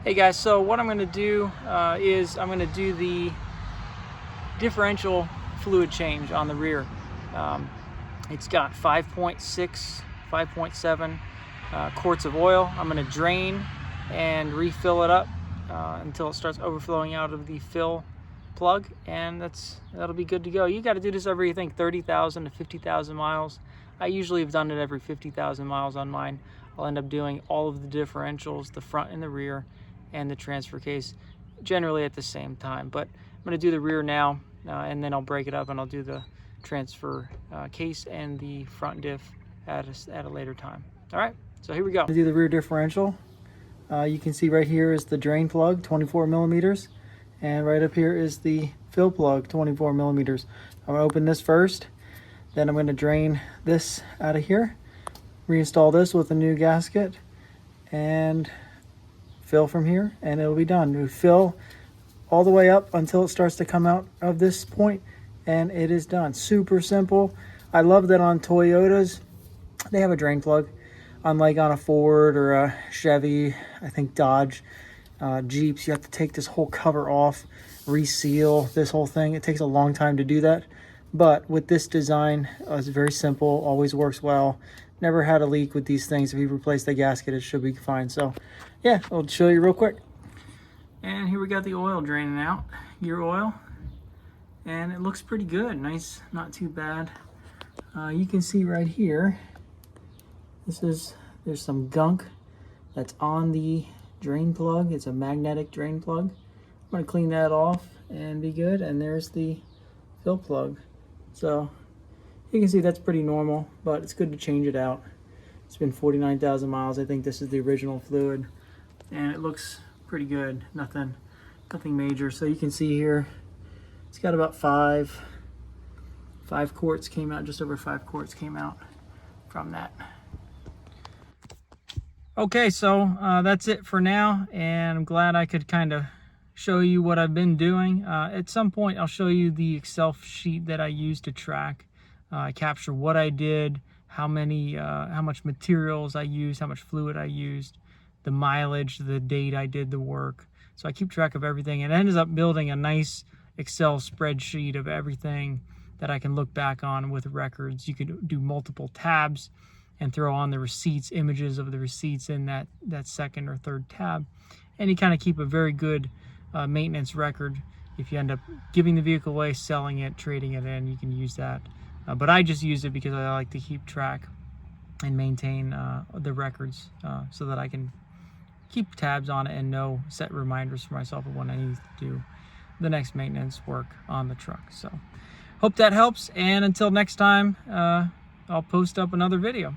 Hey guys, so what I'm going to do is I'm going to do the differential fluid change on the rear. It's got 5.6, 5.7 quarts of oil. I'm going to drain and refill it up until it starts overflowing out of the fill plug, and that'll be good to go. You got to do this every, I think, 30,000 to 50,000 miles. I usually have done it every 50,000 miles on mine. I'll end up doing all of the differentials, the front and the rear, and the transfer case generally at the same time. But I'm going to do the rear now, and then I'll break it up and I'll do the transfer case and the front diff at a later time. All right, so here we go. To do the rear differential, you can see right here is the drain plug, 24 millimeters, and right up here is the fill plug, 24 millimeters. I'm going to open this first, then I'm going to drain this out of here, reinstall this with a new gasket, and fill from here, and it'll be done. We fill all the way up until it starts to come out of this point, and it is done. Super simple. I love that on Toyotas they have a drain plug, unlike on a Ford or a Chevy, I think Dodge, Jeeps. You have to take this whole cover off, reseal this whole thing. It takes a long time to do that, but with this design, it's very simple, always works well. Never had a leak with these things. If you replace the gasket, it should be fine. So yeah, I'll show you real quick. And here we got the oil draining out, gear oil, and it looks pretty good. Nice, not too bad. You can see right here, there's some gunk that's on the drain plug. It's a magnetic drain plug. I'm gonna clean that off and be good. And there's the fill plug. So you can see that's pretty normal, but it's good to change it out. It's been 49,000 miles. I think this is the original fluid, and it looks pretty good. Nothing major. So you can see here, it's got about five quarts came out, just over 5 quarts came out from that. Okay, so that's it for now, and I'm glad I could kind of show you what I've been doing. At some point, I'll show you the Excel sheet that I use to track. I capture what I did, how much materials I used, how much fluid I used, the mileage, the date I did the work. So I keep track of everything, and it ends up building a nice Excel spreadsheet of everything that I can look back on with records. You could do multiple tabs and throw on the receipts, images of the receipts in that second or third tab. And you kind of keep a very good maintenance record. If you end up giving the vehicle away, selling it, trading it in, you can use that. But I just use it because I like to keep track and maintain the records so that I can keep tabs on it and know, set reminders for myself of when I need to do the next maintenance work on the truck. So hope that helps, and until next time, I'll post up another video.